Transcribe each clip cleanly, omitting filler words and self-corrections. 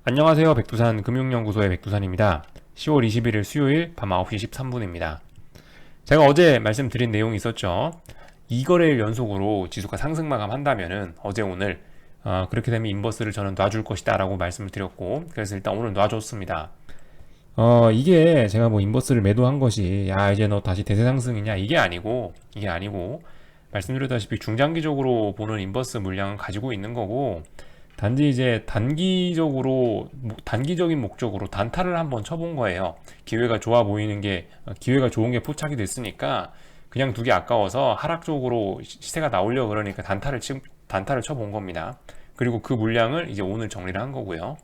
안녕하세요. 백두산 금융연구소의 백두산입니다. 10월 21일 수요일 밤 9시 13분입니다. 제가 어제 말씀드린 내용이 있었죠. 2거래일 연속으로 지수가 상승 마감한다면은 어제 오늘 그렇게 되면 인버스를 저는 놔줄 것이다 라고 말씀을 드렸고, 그래서 일단 오늘 놔줬습니다. 이게 제가 뭐 인버스를 매도한 것이 야 이제 너 다시 대세 상승이냐, 이게 아니고 말씀드렸다시피 중장기적으로 보는 인버스 물량은 가지고 있는 거고, 단지 이제 단기적인 목적으로 단타를 한번 쳐본 거예요. 기회가 좋은 게 포착이 됐으니까 그냥 두기 아까워서 하락 쪽으로 시세가 나오려고 그러니까 단타를 쳐본 겁니다. 그리고 그 물량을 이제 오늘 정리를 한 거고요.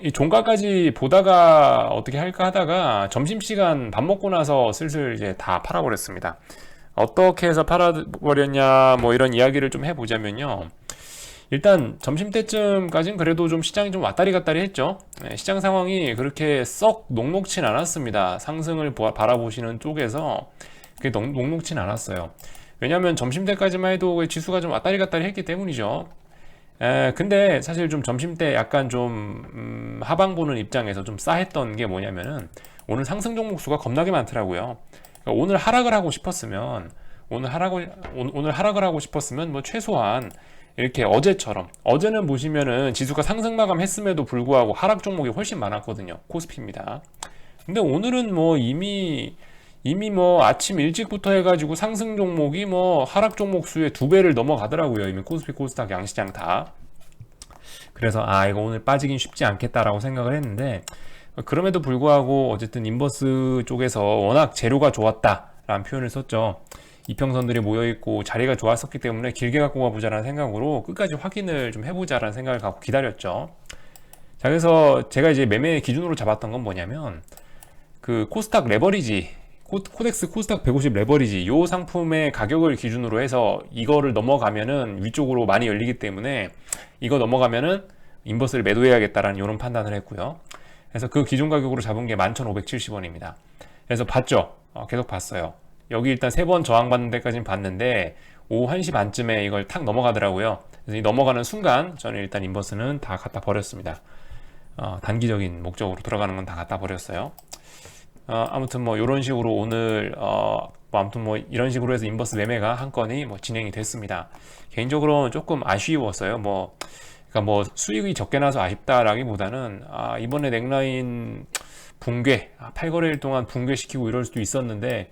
이 종가까지 보다가 어떻게 할까 하다가 점심시간 밥 먹고 나서 슬슬 이제 다 팔아버렸습니다. 어떻게 해서 팔아버렸냐, 뭐 이런 이야기를 좀 해보자면요. 일단 점심때쯤까지는 그래도 좀 시장이 좀 왔다리 갔다리 했죠. 시장 상황이 그렇게 썩 녹록진 않았습니다. 상승을 바라보시는 쪽에서 그게 녹록진 않았어요. 왜냐하면 점심때까지만 해도 지수가 좀 왔다리 갔다리 했기 때문이죠. 근데 사실 좀 점심때 약간 좀 하방 보는 입장에서 좀 싸했던 게 뭐냐면은 오늘 상승 종목 수가 겁나게 많더라고요. 그러니까 오늘 하락을 하고 싶었으면 뭐 최소한 이렇게 어제는 보시면은 지수가 상승 마감했음에도 불구하고 하락 종목이 훨씬 많았거든요. 코스피입니다. 근데 오늘은 뭐 이미 뭐 아침 일찍부터 해가지고 상승 종목이 뭐 하락 종목 수의 2배를 넘어가더라고요. 이미 코스피, 코스닥, 양시장 다. 그래서 이거 오늘 빠지긴 쉽지 않겠다라고 생각을 했는데, 그럼에도 불구하고 어쨌든 인버스 쪽에서 워낙 재료가 좋았다라는 표현을 썼죠. 이평선들이 모여있고 자리가 좋았었기 때문에 길게 갖고 가보자라는 생각으로 끝까지 확인을 좀 해보자라는 생각을 갖고 기다렸죠. 자, 그래서 제가 이제 매매 기준으로 잡았던 건 뭐냐면 그 코스닥 레버리지, 코덱스 코스닥 150 레버리지 요 상품의 가격을 기준으로 해서 이거를 넘어가면은 위쪽으로 많이 열리기 때문에 이거 넘어가면은 인버스를 매도해야겠다라는 이런 판단을 했고요. 그래서 그 기준 가격으로 잡은 게 11,570원입니다. 그래서 봤죠. 계속 봤어요. 여기 일단 3번 저항받는 데까지는 봤는데 오후 1시 반쯤에 이걸 탁 넘어가더라고요. 그래서 이 넘어가는 순간 저는 일단 인버스는 다 갖다 버렸습니다. 단기적인 목적으로 들어가는 건 다 갖다 버렸어요. 아무튼 뭐 이런 식으로 오늘 아무튼 뭐 이런 식으로 해서 인버스 매매가 한 건이 뭐 진행이 됐습니다. 개인적으로는 조금 아쉬웠어요. 그러니까 뭐 수익이 적게 나서 아쉽다라기보다는 이번에 넥라인 붕괴, 8거래일 동안 붕괴시키고 이럴 수도 있었는데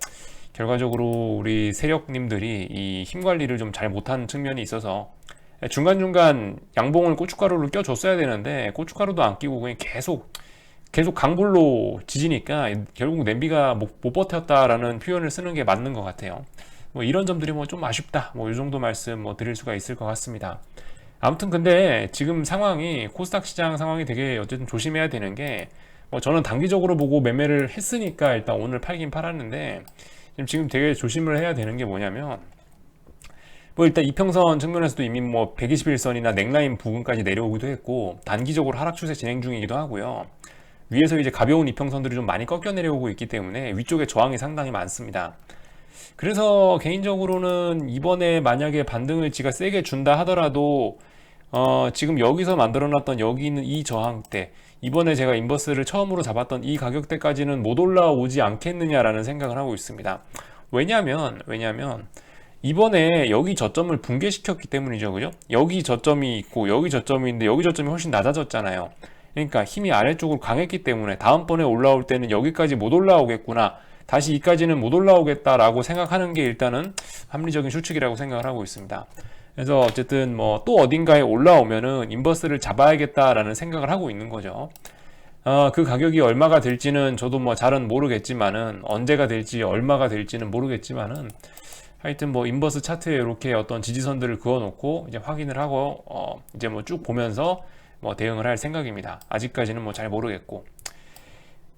결과적으로 우리 세력님들이 이 힘 관리를 좀 잘 못한 측면이 있어서 중간중간 양봉을 고춧가루를 껴줬어야 되는데 고춧가루도 안 끼고 그냥 계속 강불로 지지니까 결국 냄비가 못 버텼다라는 표현을 쓰는 게 맞는 것 같아요. 뭐 이런 점들이 뭐 좀 아쉽다, 뭐 이 정도 말씀 뭐 드릴 수가 있을 것 같습니다. 아무튼 근데 지금 상황이 코스닥 시장 상황이 되게 어쨌든 조심해야 되는 게 저는 단기적으로 보고 매매를 했으니까 일단 오늘 팔긴 팔았는데 지금 되게 조심을 해야 되는 게 뭐냐면 일단 이평선 측면에서도 이미 뭐 121선이나 넥라인 부근까지 내려오기도 했고 단기적으로 하락 추세 진행 중이기도 하고요. 위에서 이제 가벼운 이평선들이 좀 많이 꺾여 내려오고 있기 때문에 위쪽에 저항이 상당히 많습니다. 그래서 개인적으로는 이번에 만약에 반등을 지가 세게 준다 하더라도 지금 여기서 만들어놨던 여기 있는 이 저항대, 이번에 제가 인버스를 처음으로 잡았던 이 가격대까지는 못 올라오지 않겠느냐라는 생각을 하고 있습니다. 왜냐면 이번에 여기 저점을 붕괴시켰기 때문이죠. 그죠? 여기 저점이 있고 여기 저점이 있는데 여기 저점이 훨씬 낮아졌잖아요. 그러니까 힘이 아래쪽으로 강했기 때문에 다음번에 올라올 때는 여기까지 못 올라오겠구나, 다시 이까지는 못 올라오겠다라고 생각하는 게 일단은 합리적인 추측이라고 생각을 하고 있습니다. 그래서 어쨌든 뭐 또 어딘가에 올라오면은 인버스를 잡아야겠다라는 생각을 하고 있는 거죠. 그 가격이 얼마가 될지는 저도 뭐 잘은 모르겠지만은, 언제가 될지 얼마가 될지는 모르겠지만은, 하여튼 뭐 인버스 차트에 이렇게 어떤 지지선들을 그어놓고 이제 확인을 하고 이제 뭐 쭉 보면서 뭐 대응을 할 생각입니다. 아직까지는 뭐 잘 모르겠고.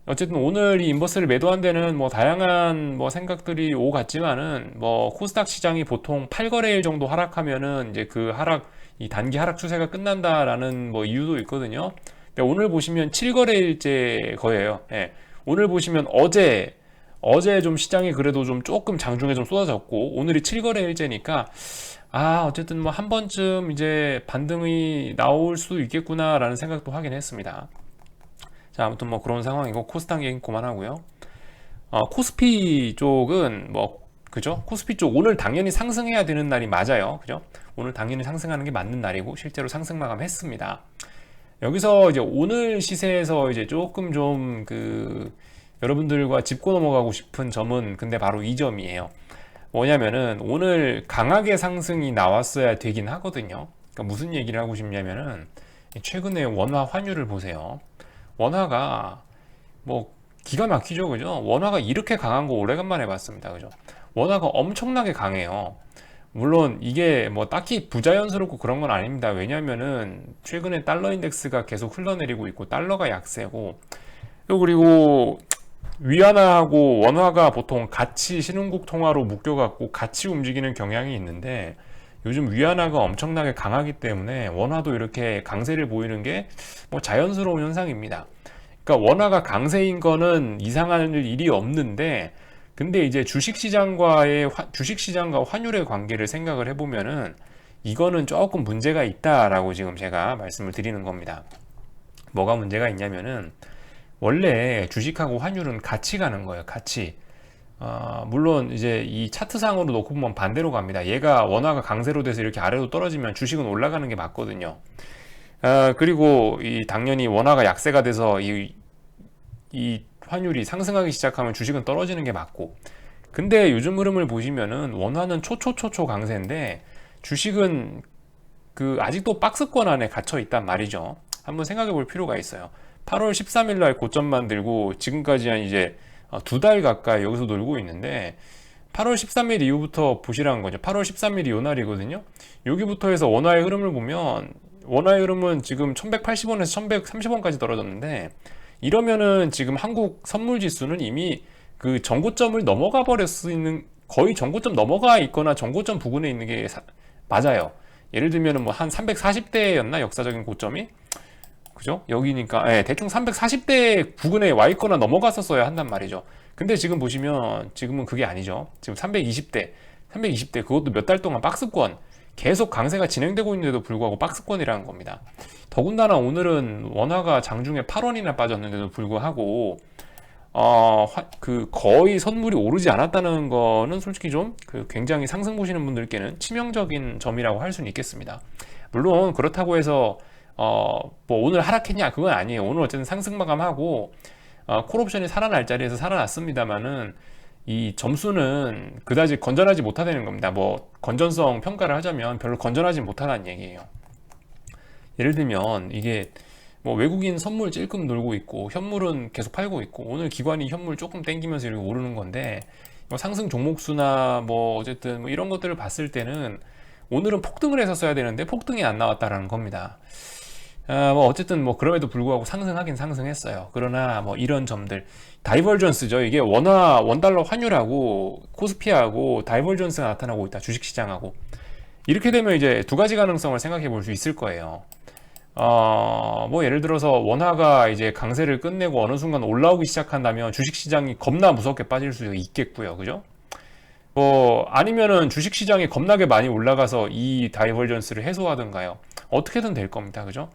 어쨌든 오늘 이 인버스를 매도한 데는 뭐 다양한 뭐 생각들이 오고 갔지만은, 뭐 코스닥 시장이 보통 8거래일 정도 하락하면은 이제 그 하락, 이 단기 하락 추세가 끝난다라는 뭐 이유도 있거든요. 근데 오늘 보시면 7거래일째 거예요. 예. 오늘 보시면 어제 좀 시장이 그래도 좀 조금 장중에 좀 쏟아졌고 오늘이 7거래일째니까 어쨌든 뭐 한 번쯤 이제 반등이 나올 수 있겠구나라는 생각도 하긴 했습니다. 자, 아무튼 뭐 그런 상황이고 코스닥 얘기 그만하고요. 코스피 쪽은 뭐 그죠? 코스피 쪽 오늘 당연히 상승해야 되는 날이 맞아요. 그죠? 오늘 당연히 상승하는 게 맞는 날이고 실제로 상승 마감했습니다. 여기서 이제 오늘 시세에서 이제 조금 좀 여러분들과 짚고 넘어가고 싶은 점은 근데 바로 이 점이에요. 뭐냐면은 오늘 강하게 상승이 나왔어야 되긴 하거든요. 그러니까 무슨 얘기를 하고 싶냐면은 최근에 원화 환율을 보세요. 원화가 뭐 기가 막히죠, 그죠? 원화가 이렇게 강한 거 오래간만에 봤습니다, 그죠? 원화가 엄청나게 강해요. 물론 이게 뭐 딱히 부자연스럽고 그런 건 아닙니다. 왜냐면은 최근에 달러 인덱스가 계속 흘러내리고 있고 달러가 약세고 또 그리고 위안화하고 원화가 보통 같이 신흥국 통화로 묶여갖고 같이 움직이는 경향이 있는데 요즘 위안화가 엄청나게 강하기 때문에 원화도 이렇게 강세를 보이는 게 뭐 자연스러운 현상입니다. 그러니까 원화가 강세인 거는 이상한 일이 없는데 근데 이제 주식시장과 환율의 관계를 생각을 해보면은 이거는 조금 문제가 있다라고 지금 제가 말씀을 드리는 겁니다. 뭐가 문제가 있냐면은 원래 주식하고 환율은 같이 가는 거예요. 같이. 물론 이제 이 차트상으로 놓고 보면 반대로 갑니다. 얘가 원화가 강세로 돼서 이렇게 아래로 떨어지면 주식은 올라가는 게 맞거든요. 그리고 당연히 원화가 약세가 돼서 이 환율이 상승하기 시작하면 주식은 떨어지는 게 맞고. 근데 요즘 흐름을 보시면은 원화는 초초초초 강세인데 주식은 아직도 박스권 안에 갇혀 있단 말이죠. 한번 생각해 볼 필요가 있어요. 8월 13일 날 고점 만들고 지금까지 한 이제 2달 가까이 여기서 놀고 있는데 8월 13일 이후부터 보시라는 거죠. 8월 13일이 요 날이거든요. 여기부터 해서 원화의 흐름을 보면 원화의 흐름은 지금 1180원에서 1130원까지 떨어졌는데 이러면은 지금 한국 선물 지수는 이미 전고점을 넘어가 버릴 수 있는 거의 전고점 넘어가 있거나 전고점 부근에 있는 게 맞아요. 예를 들면은 뭐 한 340대였나 역사적인 고점이 그죠? 여기니까 대충 340대 부근에 와 있거나 넘어갔었어야 한단 말이죠. 근데 지금 보시면 지금은 그게 아니죠. 지금 320대 그것도 몇 달 동안 박스권 계속 강세가 진행되고 있는데도 불구하고 박스권이라는 겁니다. 더군다나 오늘은 원화가 장중에 8원이나 빠졌는데도 불구하고 거의 선물이 오르지 않았다는 거는 솔직히 좀 굉장히 상승 보시는 분들께는 치명적인 점이라고 할 수는 있겠습니다. 물론 그렇다고 해서 뭐 오늘 하락했냐 그건 아니에요. 오늘 어쨌든 상승 마감하고 콜옵션이 살아날 자리에서 살아났습니다만은 이 점수는 그다지 건전하지 못하다는 겁니다. 뭐 건전성 평가를 하자면 별로 건전하지 못하다는 얘기예요. 예를 들면 이게 뭐 외국인 선물 찔끔 놀고 있고 현물은 계속 팔고 있고 오늘 기관이 현물 조금 땡기면서 이렇게 오르는 건데 뭐 상승 종목수나 뭐 어쨌든 뭐 이런 것들을 봤을 때는 오늘은 폭등을 해서 써야 되는데 폭등이 안 나왔다라는 겁니다. 뭐 어쨌든 뭐 그럼에도 불구하고 상승하긴 상승했어요. 그러나 뭐 이런 점들 다이버전스죠. 이게 원달러 환율하고 코스피하고 다이버전스가 나타나고 있다. 주식시장하고 이렇게 되면 이제 두 가지 가능성을 생각해 볼 수 있을 거예요. 뭐 예를 들어서 원화가 이제 강세를 끝내고 어느 순간 올라오기 시작한다면 주식시장이 겁나 무섭게 빠질 수 있겠고요. 그죠? 뭐 아니면은 주식시장이 겁나게 많이 올라가서 이 다이버전스를 해소하든가요. 어떻게든 될 겁니다. 그죠?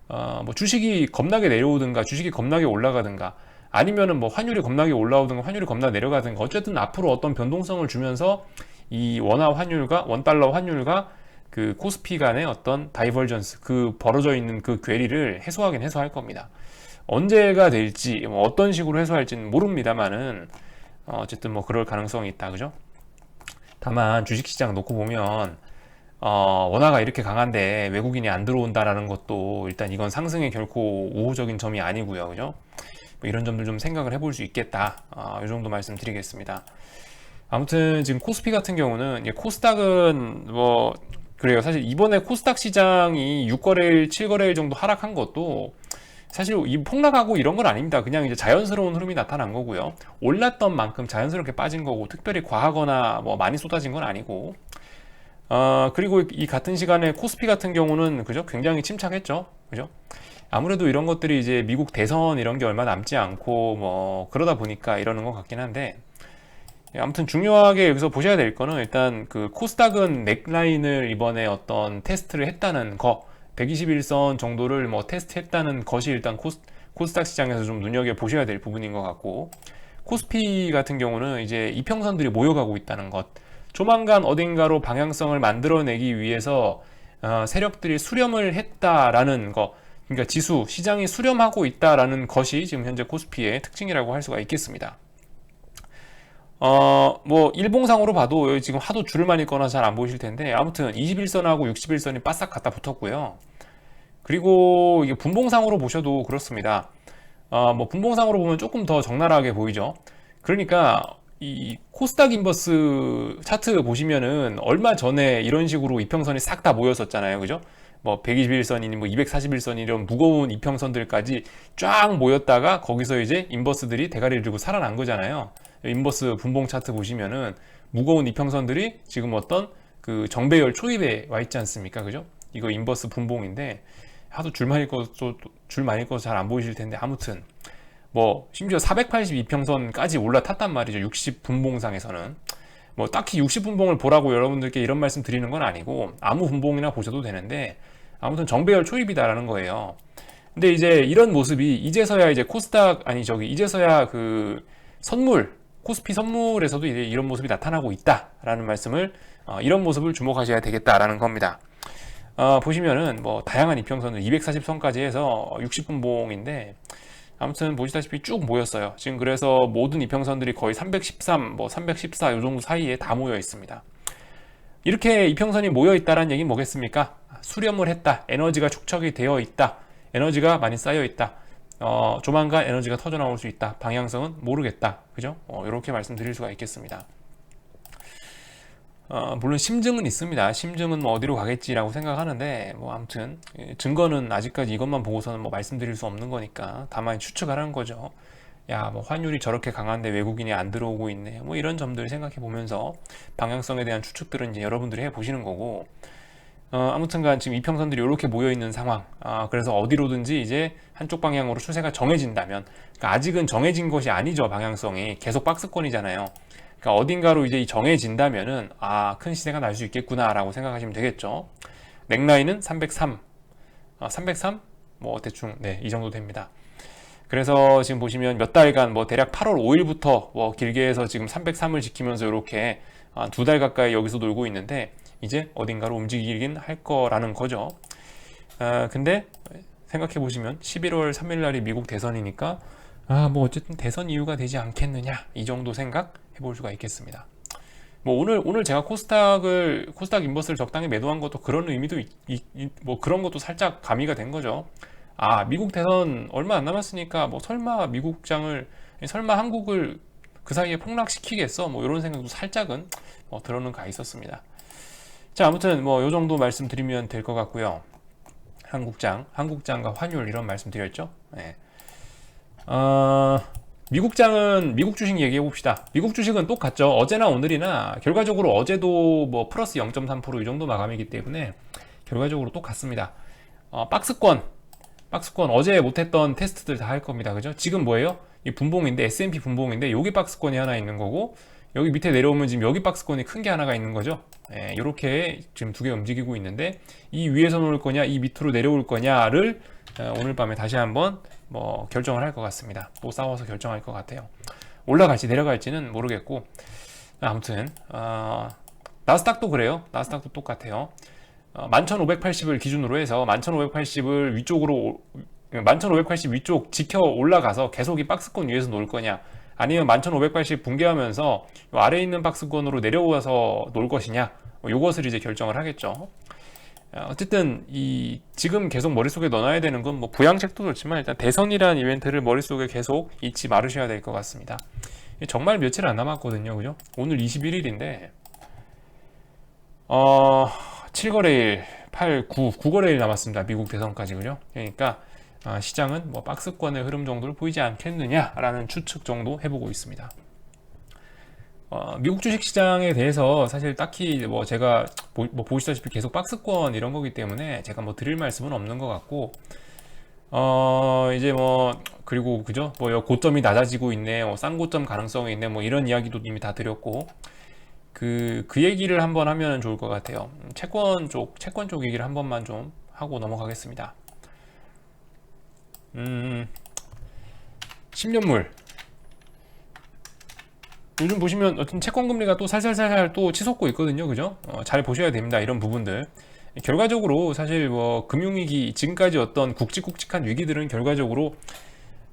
뭐 주식이 겁나게 내려오든가 주식이 겁나게 올라가든가 아니면은 뭐 환율이 겁나게 올라오든가 환율이 겁나 내려가든가 어쨌든 앞으로 어떤 변동성을 주면서 이 원달러 환율과 코스피 간의 어떤 다이버전스 벌어져 있는 괴리를 해소하긴 해소할 겁니다. 언제가 될지 뭐 어떤 식으로 해소할지는 모릅니다만은 어쨌든 뭐 그럴 가능성이 있다. 그죠? 다만 주식시장 놓고 보면 원화가 이렇게 강한데 외국인이 안 들어온다라는 것도 일단 이건 상승에 결코 우호적인 점이 아니고요. 그죠? 뭐 이런 점들 좀 생각을 해볼 수 있겠다. 이 정도 말씀드리겠습니다. 아무튼 지금 코스피 같은 경우는 코스닥은 뭐 그래요. 사실 이번에 코스닥 시장이 6거래일, 7거래일 정도 하락한 것도 사실 이 폭락하고 이런 건 아닙니다. 그냥 이제 자연스러운 흐름이 나타난 거고요. 올랐던 만큼 자연스럽게 빠진 거고 특별히 과하거나 뭐 많이 쏟아진 건 아니고 그리고 이 같은 시간에 코스피 같은 경우는 그죠? 굉장히 침착했죠. 그죠? 아무래도 이런 것들이 이제 미국 대선 이런 게 얼마 남지 않고 뭐 그러다 보니까 이러는 것 같긴 한데 아무튼 중요하게 여기서 보셔야 될 거는 일단 그 코스닥은 넥라인을 이번에 어떤 테스트를 했다는 거, 121선 정도를 뭐 테스트했다는 것이 일단 코스닥 시장에서 좀 눈여겨 보셔야 될 부분인 것 같고, 코스피 같은 경우는 이제 이평선들이 모여가고 있다는 것, 조만간 어딘가로 방향성을 만들어내기 위해서 세력들이 수렴을 했다라는 거, 그러니까 지수, 시장이 수렴하고 있다라는 것이 지금 현재 코스피의 특징이라고 할 수가 있겠습니다. 뭐 일봉상으로 봐도 지금 하도 줄을 많이 꺼놔서 잘 안 보이실 텐데, 아무튼 21선하고 61선이 바싹 갖다 붙었고요. 그리고 이게 분봉상으로 보셔도 그렇습니다. 뭐 분봉상으로 보면 조금 더 적나라하게 보이죠. 그러니까 이 코스닥 인버스 차트 보시면은 얼마 전에 이런 식으로 이평선이 싹 다 모였었잖아요. 그죠? 뭐 121선이니 뭐 241선이 이런 무거운 이평선들까지 쫙 모였다가 거기서 이제 인버스들이 대가리를 들고 살아난 거잖아요. 인버스 분봉 차트 보시면은 무거운 이평선들이 지금 어떤 그 정배열 초입에 와 있지 않습니까? 그죠? 이거 인버스 분봉인데 하도 줄 많이 꺼서 잘 안 보이실 텐데, 아무튼 뭐 심지어 482평선까지 올라탔단 말이죠. 60분봉상에서는 뭐 딱히 60분봉을 보라고 여러분들께 이런 말씀 드리는 건 아니고 아무 분봉이나 보셔도 되는데, 아무튼 정배열 초입이다라는 거예요. 근데 이제 이런 모습이 이제서야 이제 이제서야 그 코스피 선물에서도 이제 이런 모습이 나타나고 있다라는 말씀을, 이런 모습을 주목하셔야 되겠다라는 겁니다. 보시면은 뭐 다양한 이평선들 240선까지 해서 60분봉인데, 아무튼 보시다시피 쭉 모였어요. 지금 그래서 모든 이평선들이 거의 313, 뭐 314 요 정도 사이에 다 모여 있습니다. 이렇게 이평선이 모여 있다라는 얘기는 뭐겠습니까? 수렴을 했다. 에너지가 축적이 되어 있다. 에너지가 많이 쌓여 있다. 조만간 에너지가 터져 나올 수 있다. 방향성은 모르겠다. 그죠? 이렇게 말씀드릴 수가 있겠습니다. 물론 심증은 있습니다. 심증은 뭐 어디로 가겠지라고 생각하는데, 뭐 아무튼 증거는 아직까지 이것만 보고서는 뭐 말씀드릴 수 없는 거니까 다만 추측하라는 거죠. 야, 뭐 환율이 저렇게 강한데 외국인이 안 들어오고 있네. 뭐 이런 점들 생각해 보면서 방향성에 대한 추측들은 이제 여러분들이 해 보시는 거고, 아무튼간 지금 이평선들이 이렇게 모여 있는 상황. 그래서 어디로든지 이제 한쪽 방향으로 추세가 정해진다면, 그러니까 아직은 정해진 것이 아니죠. 방향성이 계속 박스권이잖아요. 그러니까 어딘가로 이제 정해진다면은 큰 시세가 날 수 있겠구나라고 생각하시면 되겠죠. 넥라인은 303, 303? 뭐 대충 이 정도 됩니다. 그래서 지금 보시면 몇 달간 뭐 대략 8월 5일부터 뭐 길게 해서 지금 303을 지키면서 이렇게 2달 가까이 여기서 놀고 있는데, 이제 어딘가로 움직이긴 할 거라는 거죠. 근데 생각해 보시면 11월 3일 날이 미국 대선이니까 뭐 어쨌든 대선 이유가 되지 않겠느냐, 이 정도 생각 해볼 수가 있겠습니다. 뭐 오늘 제가 코스닥 인버스를 적당히 매도한 것도 그런 의미도 뭐 그런 것도 살짝 가미가 된 거죠. 미국 대선 얼마 안 남았으니까 뭐 설마 한국을 그 사이에 폭락시키겠어, 뭐 이런 생각도 살짝은 들어는 가 있었습니다. 자, 아무튼 뭐 요 정도 말씀드리면 될 것 같고요. 한국장과 환율 이런 말씀 드렸죠. 네. 미국 주식 얘기해 봅시다. 미국 주식은 똑같죠. 어제나 오늘이나 결과적으로 어제도 뭐 플러스 0.3% 이 정도 마감이기 때문에 결과적으로 똑같습니다. 박스권 어제 못했던 테스트들 다 할 겁니다. 그죠? 지금 뭐예요? 이 분봉인데, S&P 분봉인데 여기 박스권이 하나 있는 거고, 여기 밑에 내려오면 지금 여기 박스권이 큰 게 하나가 있는 거죠. 이렇게 지금 두 개 움직이고 있는데, 이 위에서 놓을 거냐 이 밑으로 내려올 거냐를 오늘 밤에 다시 한번 뭐 결정을 할 것 같습니다. 또 싸워서 결정할 것 같아요. 올라갈지 내려갈지는 모르겠고, 아무튼 나스닥도 그래요. 나스닥도 똑같아요. 11,580을 기준으로 해서 11,580을 위쪽으로 11,580 위쪽 지켜 올라가서 계속 이 박스권 위에서 놀 거냐, 아니면 11,580 붕괴하면서 아래에 있는 박스권으로 내려와서 놀 것이냐, 요것을 이제 결정을 하겠죠. 어쨌든 지금 계속 머릿속에 넣어놔야 되는 건 뭐 부양책도 좋지만 일단 대선이라는 이벤트를 머릿속에 계속 잊지 말으셔야 될 것 같습니다. 정말 며칠 안 남았거든요. 그죠? 오늘 21일인데 7거래일, 8, 9거래일 남았습니다. 미국 대선까지. 그죠? 그러니까 시장은 뭐 박스권의 흐름 정도를 보이지 않겠느냐라는 추측 정도 해보고 있습니다. 미국 주식 시장에 대해서 사실 딱히 뭐 제가 보시다시피 계속 박스권 이런 거기 때문에 제가 뭐 드릴 말씀은 없는 것 같고, 이제 뭐 그리고 그죠? 뭐 고점이 낮아지고 있네, 싼 고점 가능성이 있네, 뭐 이런 이야기도 이미 다 드렸고 그 얘기를 한번 하면 좋을 것 같아요. 채권 쪽 얘기를 한 번만 좀 하고 넘어가겠습니다. 10년물 요즘 보시면 어떤 채권 금리가 또 살살살살 또 치솟고 있거든요, 그죠? 잘 보셔야 됩니다. 이런 부분들. 결과적으로 사실 뭐 금융위기 지금까지 어떤 굵직굵직한 위기들은 결과적으로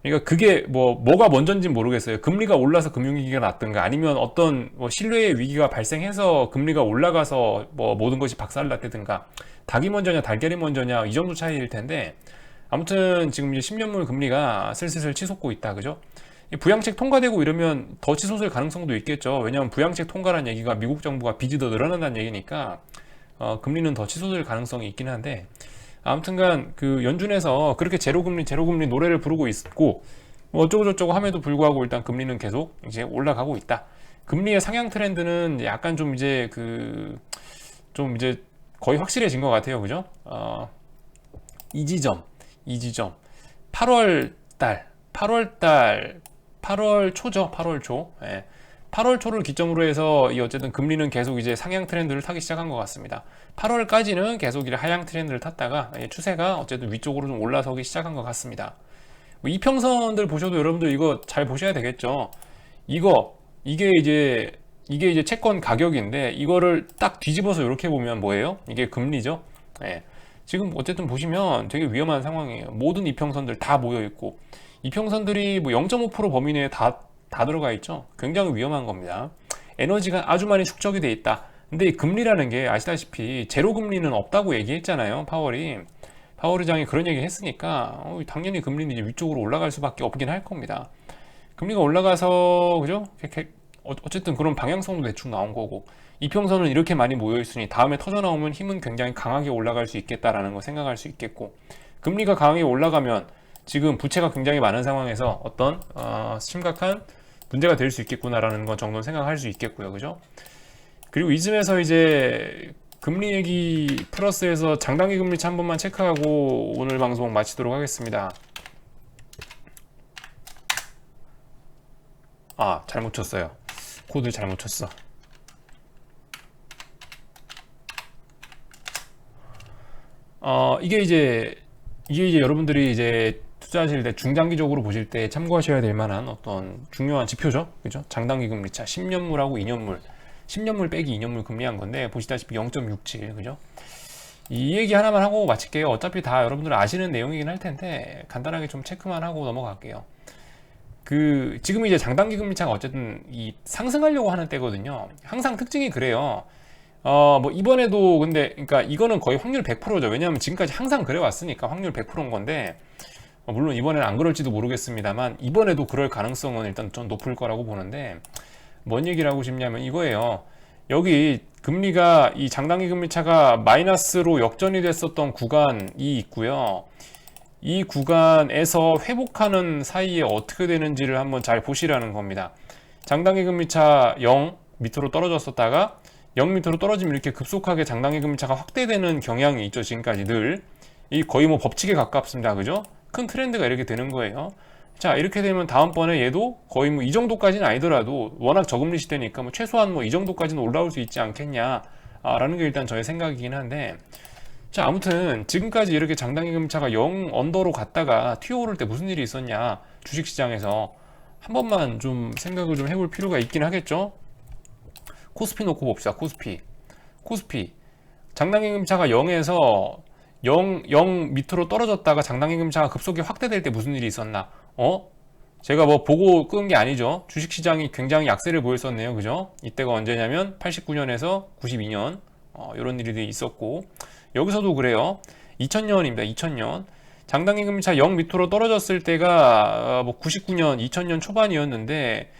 그러니까 그게 뭐가 먼저인지는 모르겠어요. 금리가 올라서 금융위기가 났든가 아니면 어떤 뭐 신뢰의 위기가 발생해서 금리가 올라가서 뭐 모든 것이 박살났다든가 닭이 먼저냐 달걀이 먼저냐 이 정도 차이일 텐데 아무튼 지금 이제 10년물 금리가 슬슬 치솟고 있다, 그죠? 이 부양책 통과되고 이러면 더 치솟을 가능성도 있겠죠. 왜냐하면 부양책 통과라는 얘기가 미국 정부가 빚이 더 늘어난다는 얘기니까 금리는 더 치솟을 가능성이 있긴 한데 아무튼간 그 연준에서 그렇게 제로금리 노래를 부르고 있고 뭐 어쩌고저쩌고 함에도 불구하고 일단 금리는 계속 이제 올라가고 있다. 금리의 상향 트렌드는 약간 좀 이제 좀 이제 거의 확실해진 것 같아요, 그죠? 이 지점 8월 초죠. 8월 초. 예. 8월 초를 기점으로 해서 이 어쨌든 금리는 계속 이제 상향 트렌드를 타기 시작한 것 같습니다. 8월까지는 계속 이제 하향 트렌드를 탔다가 추세가 어쨌든 위쪽으로 좀 올라서기 시작한 것 같습니다. 뭐 이평선들 보셔도 여러분들 이거 잘 보셔야 되겠죠. 이게 이제 채권 가격인데 이거를 딱 뒤집어서 이렇게 보면 뭐예요? 이게 금리죠. 예. 지금 어쨌든 보시면 되게 위험한 상황이에요. 모든 이평선들 다 모여 있고 이평선들이 뭐 0.5% 범위 내에 다 들어가 있죠. 굉장히 위험한 겁니다. 에너지가 아주 많이 축적이 돼 있다. 근데 이 금리라는 게 아시다시피 제로 금리는 없다고 얘기했잖아요. 파월 의장이 그런 얘기 했으니까 당연히 금리는 이제 위쪽으로 올라갈 수밖에 없긴 할 겁니다. 금리가 올라가서 그죠? 어쨌든 그런 방향성도 대충 나온 거고 이평선은 이렇게 많이 모여 있으니 다음에 터져 나오면 힘은 굉장히 강하게 올라갈 수 있겠다라는 거 생각할 수 있겠고 금리가 강하게 올라가면 지금 부채가 굉장히 많은 상황에서 어떤 심각한 문제가 될 수 있겠구나라는 것 정도는 생각할 수 있겠고요, 그죠? 그리고 이쯤에서 이제 금리 얘기 플러스해서 장단기 금리차 한 번만 체크하고 오늘 방송 마치도록 하겠습니다. 잘못 쳤어요. 코드 잘못 쳤어. 이게 이제 여러분들이 이제 투자하실 때 중장기적으로 보실 때 참고하셔야 될 만한 어떤 중요한 지표죠. 그죠? 장단기 금리차 10년물하고 2년물 10년물 빼기 2년물 금리한 건데 보시다시피 0.67 그죠? 이 얘기 하나만 하고 마칠게요. 어차피 다 여러분들 아시는 내용이긴 할 텐데 간단하게 좀 체크만 하고 넘어갈게요. 지금 이제 장단기 금리차가 어쨌든 이 상승하려고 하는 때거든요. 항상 특징이 그래요. 뭐 이번에도 근데 그러니까 이거는 거의 확률 100%죠. 왜냐하면 지금까지 항상 그래 왔으니까 확률 100%인 건데 물론 이번에는 안 그럴지도 모르겠습니다만 이번에도 그럴 가능성은 일단 좀 높을 거라고 보는데 뭔 얘기를 하고 싶냐면 이거예요. 여기 금리가 이 장단기 금리차가 마이너스로 역전이 됐었던 구간이 있고요. 이 구간에서 회복하는 사이에 어떻게 되는지를 한번 잘 보시라는 겁니다. 장단기 금리차 0 밑으로 떨어졌었다가 0 밑으로 떨어지면 이렇게 급속하게 장단기 금리차가 확대되는 경향이 있죠. 지금까지 늘. 이 거의 뭐 법칙에 가깝습니다. 그죠? 큰 트렌드가 이렇게 되는 거예요. 자, 이렇게 되면 다음번에 얘도 거의 뭐 이 정도까지는 아니더라도 워낙 저금리 시대니까 뭐 최소한 뭐 이 정도까지는 올라올 수 있지 않겠냐 라는 게 일단 저의 생각이긴 한데 자, 아무튼 지금까지 이렇게 장단기 금리차가 0 언더로 갔다가 튀어오를 때 무슨 일이 있었냐 주식시장에서 한 번만 좀 생각을 좀 해볼 필요가 있긴 하겠죠. 코스피 놓고 봅시다. 코스피 장단기 금리차가 0에서 0 밑으로 떨어졌다가 장단기 금리차가 급속히 확대될 때 무슨 일이 있었나? 제가 뭐 보고 끄은 게 아니죠. 주식시장이 굉장히 약세를 보였었네요. 그죠? 이때가 언제냐면 89년에서 92년 이런 일이 있었고 여기서도 그래요. 2000년입니다. 2000년 장단기 금리차 0 밑으로 떨어졌을 때가 뭐 99년, 2000년 초반이었는데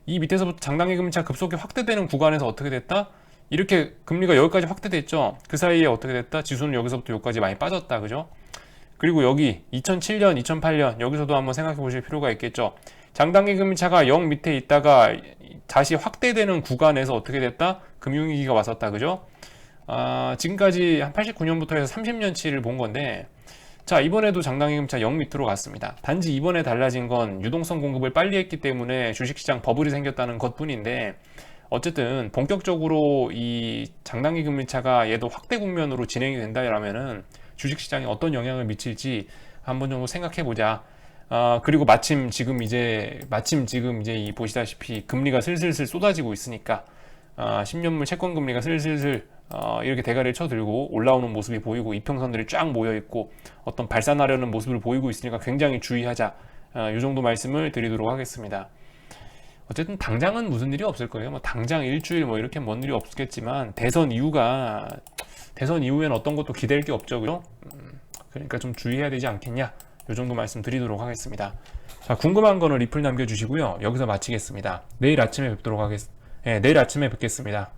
이 밑에서부터 장단기 금리차 급속히 확대되는 구간에서 어떻게 됐다? 이렇게 금리가 여기까지 확대됐죠. 그 사이에 어떻게 됐다? 지수는 여기서부터 여기까지 많이 빠졌다. 그죠? 그리고 여기 2007년, 2008년 여기서도 한번 생각해 보실 필요가 있겠죠. 장단기 금리차가 0 밑에 있다가 다시 확대되는 구간에서 어떻게 됐다? 금융위기가 왔었다. 그죠? 지금까지 한 89년부터 해서 30년치를 본 건데 자, 이번에도 장당임차 0 밑으로 갔습니다. 단지 이번에 달라진 건 유동성 공급을 빨리 했기 때문에 주식시장 버블이 생겼다는 것뿐인데, 어쨌든 본격적으로 이 장단기 금리차가 얘도 확대 국면으로 진행이 된다라면은 주식시장에 어떤 영향을 미칠지 한번 정도 생각해 보자. 그리고 마침 지금 이제 이 보시다시피 금리가 슬슬슬 쏟아지고 있으니까 10년물 채권 금리가 슬슬슬 이렇게 대가리를 쳐들고 올라오는 모습이 보이고 이평선들이 쫙 모여 있고 어떤 발산하려는 모습을 보이고 있으니까 굉장히 주의하자. 이 정도 말씀을 드리도록 하겠습니다. 어쨌든 당장은 무슨 일이 없을 거예요. 뭐 당장 일주일 뭐 이렇게 먼 일이 없겠지만 대선 이후엔 어떤 것도 기댈 게 없죠, 그죠? 그러니까 좀 주의해야 되지 않겠냐? 이 정도 말씀 드리도록 하겠습니다. 자, 궁금한 거는 리플 남겨주시고요. 여기서 마치겠습니다. 내일 아침에 뵙겠습니다.